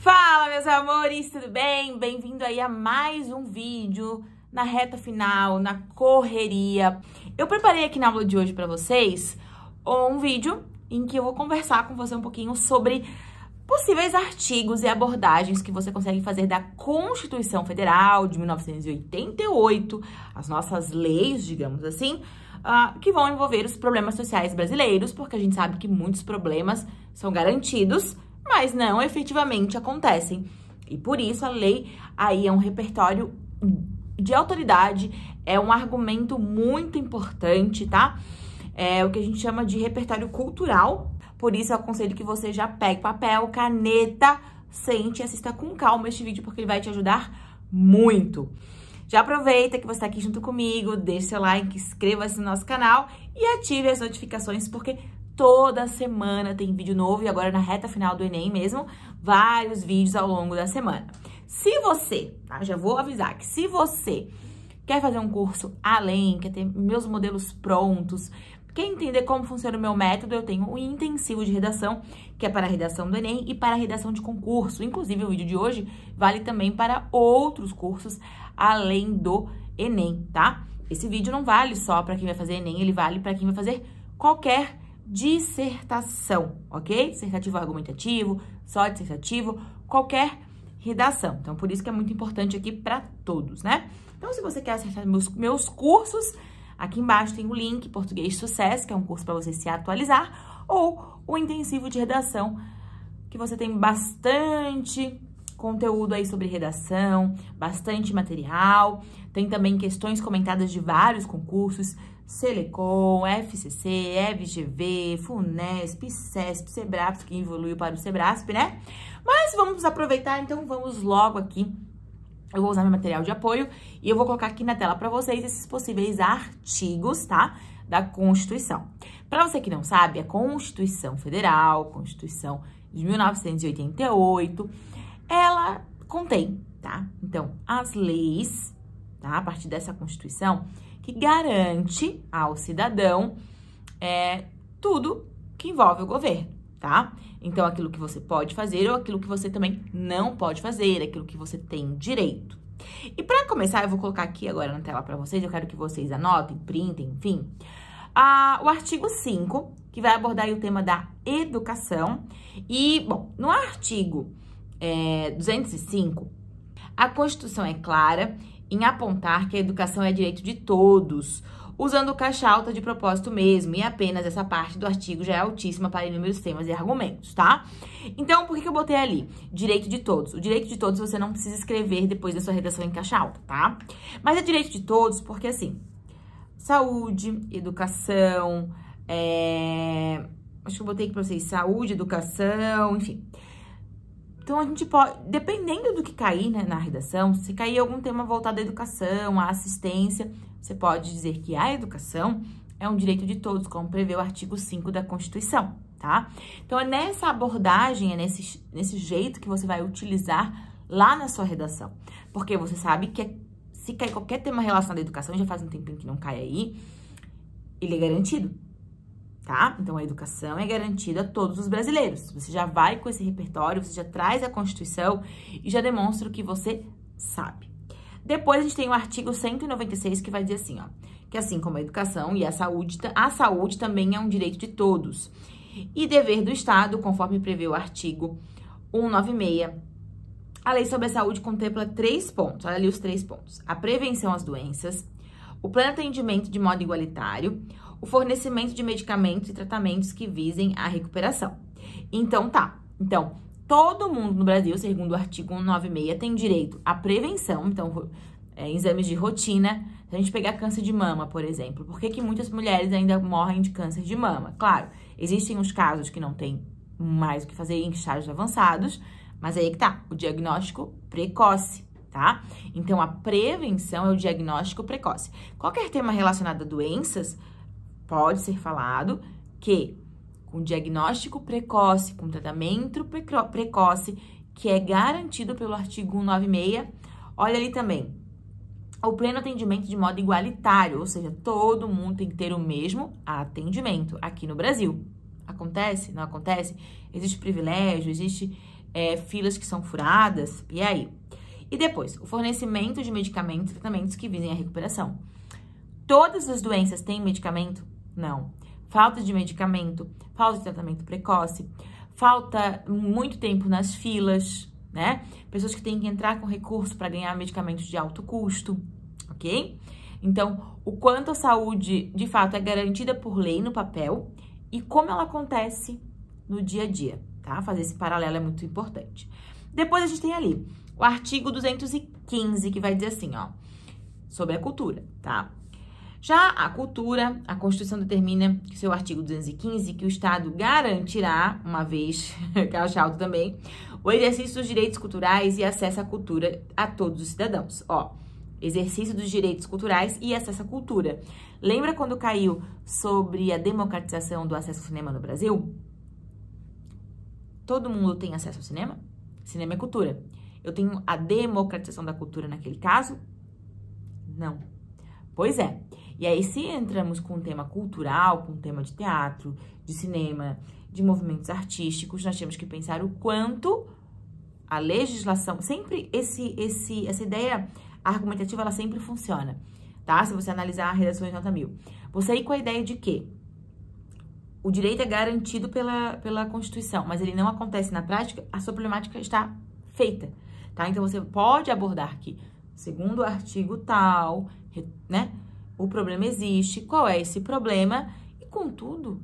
Fala, meus amores, tudo bem? Bem-vindo aí a mais um vídeo na reta final, na correria. Eu preparei aqui na aula de hoje pra vocês um vídeo em que eu vou conversar com você um pouquinho sobre possíveis artigos e abordagens que você consegue fazer da Constituição Federal de 1988, as nossas leis, digamos assim, que vão envolver os problemas sociais brasileiros, porque a gente sabe que muitos problemas são garantidos, mas não efetivamente acontecem. E por isso a lei aí é um repertório de autoridade, é um argumento muito importante, tá? É o que a gente chama de repertório cultural. Por isso eu aconselho que você já pegue papel, caneta, sente e assista com calma este vídeo, porque ele vai te ajudar muito. Já aproveita que você está aqui junto comigo, deixe seu like, inscreva-se no nosso canal e ative as notificações, porque toda semana tem vídeo novo, e agora na reta final do Enem mesmo, vários vídeos ao longo da semana. Se você, tá? Já vou avisar que se você quer fazer um curso além, quer ter meus modelos prontos, quer entender como funciona o meu método, eu tenho o intensivo de redação, que é para a redação do Enem e para a redação de concurso. Inclusive, o vídeo de hoje vale também para outros cursos além do Enem, tá? Esse vídeo não vale só para quem vai fazer Enem, ele vale para quem vai fazer qualquer dissertação, ok? Dissertativo argumentativo, só dissertativo, qualquer redação. Então, por isso que é muito importante aqui para todos, né? Então, se você quer acessar meus cursos, aqui embaixo tem o link Português Sucesso, que é um curso para você se atualizar, ou o intensivo de redação, que você tem bastante conteúdo aí sobre redação, bastante material, tem também questões comentadas de vários concursos, Selecom, FCC, FGV, FUNESP, CESP, Sebrasp, que evoluiu para o Sebrasp, né? Mas vamos aproveitar, então vamos logo aqui. Eu vou usar meu material de apoio e eu vou colocar aqui na tela para vocês esses possíveis artigos, tá? Da Constituição. Para você que não sabe, a Constituição Federal, Constituição de 1988, ela contém, tá? Então, as leis, tá? A partir dessa Constituição, que garante ao cidadão tudo que envolve o governo, tá? Então, aquilo que você pode fazer ou aquilo que você também não pode fazer, aquilo que você tem direito. E para começar, eu vou colocar aqui agora na tela para vocês, eu quero que vocês anotem, printem, enfim. O artigo 5, que vai abordar aí o tema da educação. E, bom, no artigo 205, a Constituição é clara em apontar que a educação é direito de todos, usando caixa alta de propósito mesmo, e apenas essa parte do artigo já é altíssima para inúmeros temas e argumentos, tá? Então, por que eu botei ali? Direito de todos. O direito de todos você não precisa escrever depois da sua redação em caixa alta, tá? Mas é direito de todos porque, assim, saúde, educação, acho que eu botei aqui pra vocês, saúde, educação, enfim. Então, a gente pode, dependendo do que cair, né, na redação, se cair algum tema voltado à educação, à assistência, você pode dizer que a educação é um direito de todos, como prevê o artigo 5 da Constituição, tá? Então, é nessa abordagem, é nesse jeito que você vai utilizar lá na sua redação. Porque você sabe que se cair qualquer tema relacionado à educação, já faz um tempinho que não cai aí, ele é garantido. Tá? Então, a educação é garantida a todos os brasileiros. Você já vai com esse repertório, você já traz a Constituição e já demonstra o que você sabe. Depois, a gente tem o artigo 196, que vai dizer assim, ó, que assim como a educação e a saúde também é um direito de todos. E dever do Estado, conforme prevê o artigo 196. A lei sobre a saúde contempla 3 pontos, olha ali os 3 pontos. A prevenção às doenças, o pleno atendimento de modo igualitário, o fornecimento de medicamentos e tratamentos que visem a recuperação. Então, tá. Então, todo mundo no Brasil, segundo o artigo 196, tem direito à prevenção. Então, exames de rotina. Se a gente pegar câncer de mama, por exemplo, por que muitas mulheres ainda morrem de câncer de mama? Claro, existem os casos que não tem mais o que fazer em estágios avançados, mas aí que tá, o diagnóstico precoce, tá? Então, a prevenção é o diagnóstico precoce. Qualquer tema relacionado a doenças, pode ser falado que com diagnóstico precoce, com tratamento precoce, que é garantido pelo artigo 196, olha ali também, o pleno atendimento de modo igualitário, ou seja, todo mundo tem que ter o mesmo atendimento aqui no Brasil. Acontece? Não acontece? Existe privilégio, existe filas que são furadas, e aí? E depois, o fornecimento de medicamentos e tratamentos que visem a recuperação. Todas as doenças têm medicamento? Não. Falta de medicamento, falta de tratamento precoce, falta muito tempo nas filas, né? Pessoas que têm que entrar com recurso para ganhar medicamentos de alto custo, ok? Então, o quanto a saúde, de fato, é garantida por lei no papel e como ela acontece no dia a dia, tá? Fazer esse paralelo é muito importante. Depois a gente tem ali o artigo 215, que vai dizer assim, ó, sobre a cultura, tá? Já a cultura, a Constituição determina, que seu artigo 215, que o Estado garantirá, uma vez, que é alto também, o exercício dos direitos culturais e acesso à cultura a todos os cidadãos. Ó, exercício dos direitos culturais e acesso à cultura. Lembra quando caiu sobre a democratização do acesso ao cinema no Brasil? Todo mundo tem acesso ao cinema? Cinema é cultura. Eu tenho a democratização da cultura naquele caso? Não. Pois é. E aí, se entramos com um tema cultural, com um tema de teatro, de cinema, de movimentos artísticos, nós temos que pensar o quanto a legislação, sempre essa ideia argumentativa, ela sempre funciona, tá? Se você analisar a redação de nota 1000. Você aí com a ideia de que o direito é garantido pela Constituição, mas ele não acontece na prática, a sua problemática está feita, tá? Então, você pode abordar que, segundo o artigo tal, né? O problema existe, qual é esse problema? E, contudo,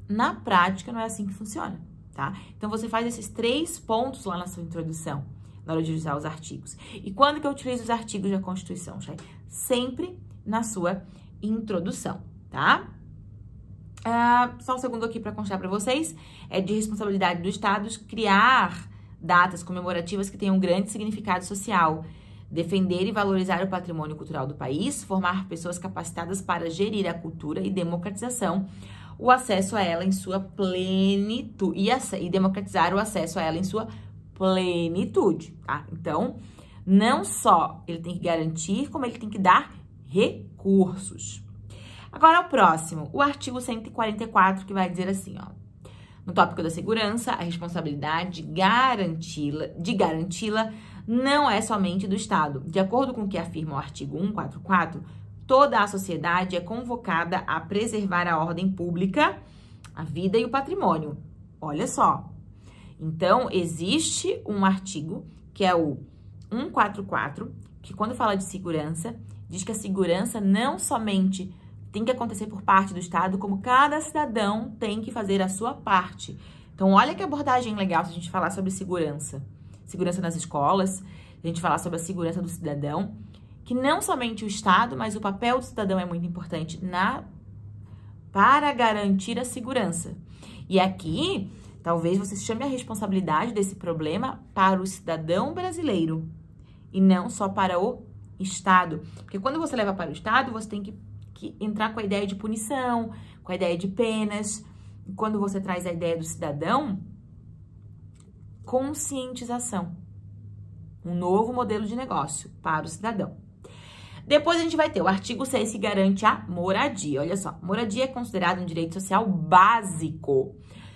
na prática não é assim que funciona, tá? Então, você faz esses 3 pontos lá na sua introdução, na hora de usar os artigos. E quando que eu utilizo os artigos da Constituição, Chay? Sempre na sua introdução, tá? Só um segundo aqui para constar para vocês. É de responsabilidade do Estado criar datas comemorativas que tenham grande significado social, defender e valorizar o patrimônio cultural do país, formar pessoas capacitadas para gerir a cultura e democratização, o acesso a ela em sua plenitude, e democratizar o acesso a ela em sua plenitude, tá? Então, não só ele tem que garantir, como ele tem que dar recursos. Agora, o próximo, o artigo 144, que vai dizer assim, ó. No tópico da segurança, a responsabilidade de garanti-la não é somente do Estado. De acordo com o que afirma o artigo 144, toda a sociedade é convocada a preservar a ordem pública, a vida e o patrimônio. Olha só. Então, existe um artigo, que é o 144, que quando fala de segurança, diz que a segurança não somente tem que acontecer por parte do Estado, como cada cidadão tem que fazer a sua parte. Então, olha que abordagem legal se a gente falar sobre segurança. Segurança nas escolas, a gente falar sobre a segurança do cidadão, que não somente o Estado, mas o papel do cidadão é muito importante para garantir a segurança. E aqui, talvez você chame a responsabilidade desse problema para o cidadão brasileiro e não só para o Estado. Porque quando você leva para o Estado, você tem que entrar com a ideia de punição, com a ideia de penas. E quando você traz a ideia do cidadão, conscientização. Um novo modelo de negócio para o cidadão. Depois a gente vai ter o artigo 6 que garante a moradia. Olha só, moradia é considerado um direito social básico,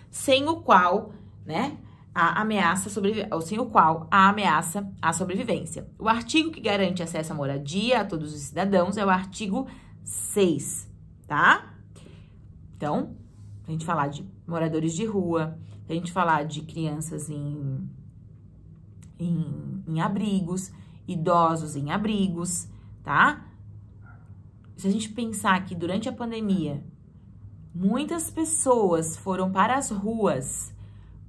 sem o qual, né, a ameaça à sobrevivência. O artigo que garante acesso à moradia a todos os cidadãos é o artigo 6, tá? Então, a gente falar de moradores de rua, a gente falar de crianças em abrigos, idosos em abrigos, tá? Se a gente pensar que durante a pandemia, muitas pessoas foram para as ruas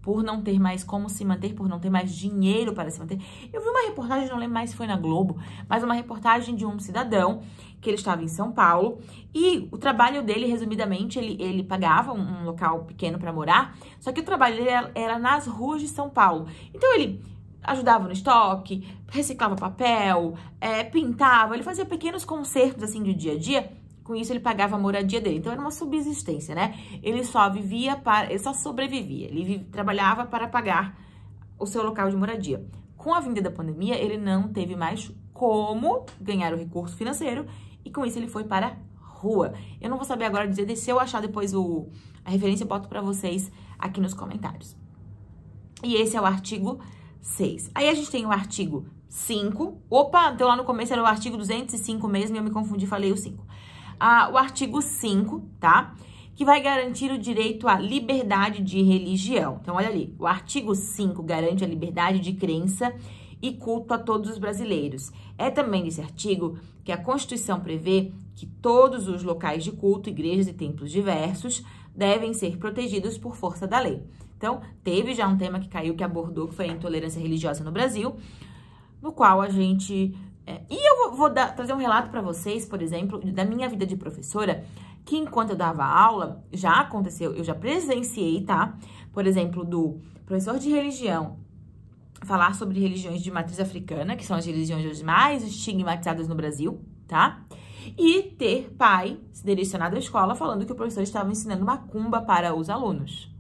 por não ter mais como se manter, por não ter mais dinheiro para se manter. Eu vi uma reportagem, não lembro mais se foi na Globo, mas uma reportagem de um cidadão que ele estava em São Paulo e o trabalho dele, resumidamente, ele pagava um local pequeno para morar, só que o trabalho dele era nas ruas de São Paulo. Então, ele ajudava no estoque, reciclava papel, pintava, ele fazia pequenos consertos, assim, de dia a dia. Com isso, ele pagava a moradia dele. Então, era uma subsistência, né? Ele só sobrevivia. Ele trabalhava para pagar o seu local de moradia. Com a vinda da pandemia, ele não teve mais como ganhar o recurso financeiro e, com isso, ele foi para a rua. Eu não vou saber agora dizer, se eu achar depois a referência, eu boto para vocês aqui nos comentários. E esse é o artigo 6. Aí a gente tem o artigo 5. Opa, então lá no começo era o artigo 205 mesmo e eu me confundi e falei o 5. O artigo 5, tá? Que vai garantir o direito à liberdade de religião. Então, olha ali, o artigo 5 garante a liberdade de crença e culto a todos os brasileiros. É também nesse artigo que a Constituição prevê que todos os locais de culto, igrejas e templos diversos devem ser protegidos por força da lei. Então, teve já um tema que caiu, que abordou, que foi a intolerância religiosa no Brasil, no qual a gente... E eu vou trazer um relato para vocês, por exemplo, da minha vida de professora, que enquanto eu dava aula, já aconteceu, eu já presenciei, tá? Por exemplo, do professor de religião falar sobre religiões de matriz africana, que são as religiões mais estigmatizadas no Brasil, tá? E ter pai se direcionado à escola falando que o professor estava ensinando macumba para os alunos.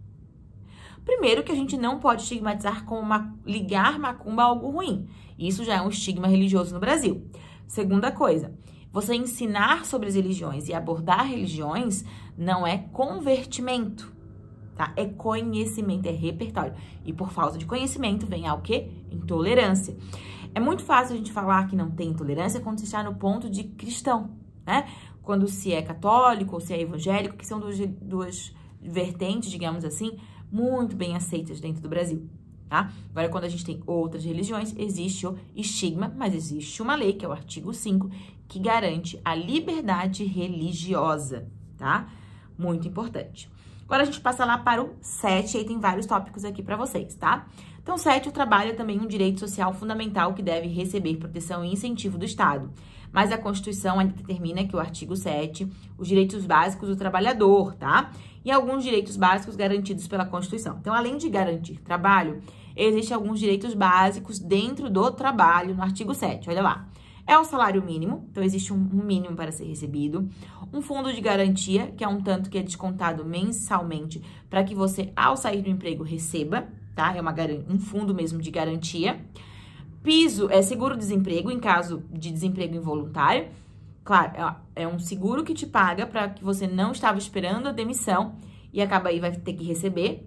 Primeiro que a gente não pode estigmatizar como ligar macumba a algo ruim. Isso já é um estigma religioso no Brasil. Segunda coisa, você ensinar sobre as religiões e abordar religiões não é convertimento, tá? É conhecimento, é repertório. E por falta de conhecimento vem a o quê? Intolerância. É muito fácil a gente falar que não tem intolerância quando se está no ponto de cristão, né? Quando se é católico ou se é evangélico, que são duas vertentes, digamos assim, muito bem aceitas dentro do Brasil, tá? Agora, quando a gente tem outras religiões, existe o estigma, mas existe uma lei, que é o artigo 5, que garante a liberdade religiosa, tá? Muito importante. Agora, a gente passa lá para o 7, e aí tem vários tópicos aqui para vocês, tá? Então, 7, o trabalho é também um direito social fundamental que deve receber proteção e incentivo do Estado. Mas a Constituição ainda determina que o artigo 7, os direitos básicos do trabalhador, tá? E alguns direitos básicos garantidos pela Constituição. Então, além de garantir trabalho, existem alguns direitos básicos dentro do trabalho no artigo 7, olha lá. É o salário mínimo, então existe um mínimo para ser recebido. Um fundo de garantia, que é um tanto que é descontado mensalmente para que você, ao sair do emprego, receba, tá? É um fundo mesmo de garantia. Piso é seguro-desemprego em caso de desemprego involuntário. Claro, é um seguro que te paga para que você não estava esperando a demissão e acaba aí vai ter que receber.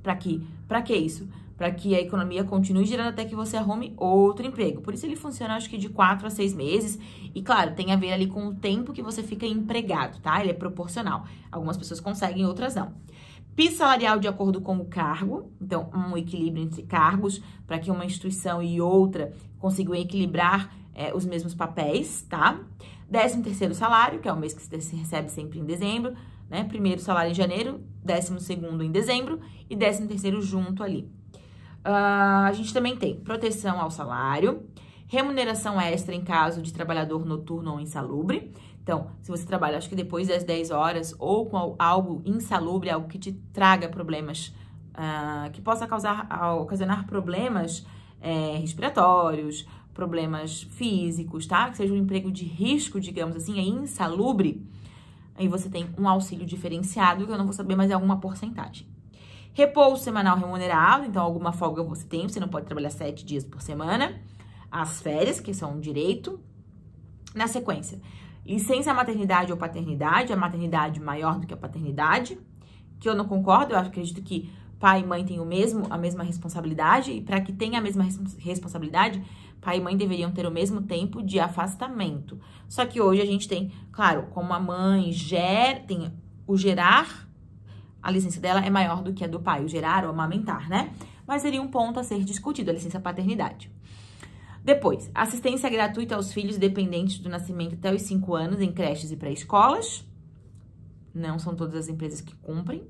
Para que isso? Para que a economia continue girando até que você arrume outro emprego. Por isso ele funciona, acho que de 4 a 6 meses. E, claro, tem a ver ali com o tempo que você fica empregado, tá? Ele é proporcional. Algumas pessoas conseguem, outras não. Piso salarial de acordo com o cargo. Então, um equilíbrio entre cargos para que uma instituição e outra consigam equilibrar os mesmos papéis, tá? 13º salário, que é o mês que se recebe sempre em dezembro, né? Primeiro salário em janeiro, 12º em dezembro e 13º junto ali. A gente também tem proteção ao salário, remuneração extra em caso de trabalhador noturno ou insalubre. Então, se você trabalha, acho que depois das 10 horas ou com algo insalubre, algo que te traga problemas, que possa ocasionar problemas respiratórios, problemas físicos, tá? Que seja um emprego de risco, digamos assim, é insalubre, aí você tem um auxílio diferenciado, que eu não vou saber, mas é alguma porcentagem. Repouso semanal remunerado, então alguma folga você tem, você não pode trabalhar 7 dias por semana. As férias, que são um direito. Na sequência, licença maternidade ou paternidade, a maternidade maior do que a paternidade, que eu não concordo, eu acredito que pai e mãe têm a mesma responsabilidade, e para que tenha a mesma responsabilidade, pai e mãe deveriam ter o mesmo tempo de afastamento. Só que hoje a gente tem, claro, como a mãe tem o gerar, a licença dela é maior do que a do pai, o gerar ou amamentar, né? Mas seria um ponto a ser discutido, a licença paternidade. Depois, assistência gratuita aos filhos dependentes do nascimento até os 5 anos em creches e pré-escolas. Não são todas as empresas que cumprem.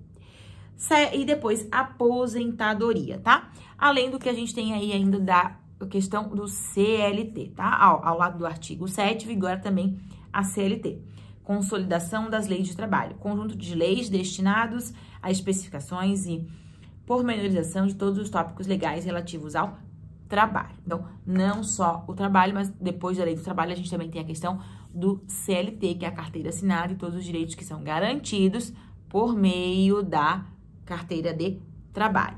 E depois, aposentadoria, tá? Além do que a gente tem aí ainda da questão do CLT, tá? Ao lado do artigo 7, vigora também a CLT. Consolidação das leis de trabalho. Conjunto de leis destinados a especificações e pormenorização de todos os tópicos legais relativos ao trabalho. Então, não só o trabalho, mas depois da lei do trabalho, a gente também tem a questão do CLT, que é a carteira assinada e todos os direitos que são garantidos por meio da carteira de trabalho.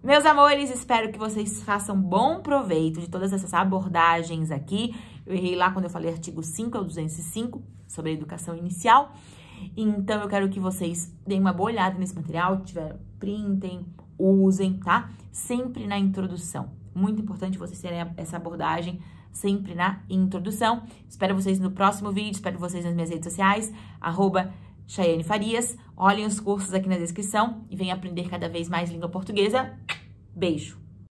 Meus amores, espero que vocês façam bom proveito de todas essas abordagens aqui. Eu errei lá quando eu falei artigo 5 ao 205, sobre a educação inicial. Então, eu quero que vocês deem uma boa olhada nesse material, printem, usem, tá? Sempre na introdução. Muito importante vocês terem essa abordagem sempre na introdução. Espero vocês no próximo vídeo, espero vocês nas minhas redes sociais, @ChaianeFarias. Olhem os cursos aqui na descrição e venham aprender cada vez mais língua portuguesa. Beijo!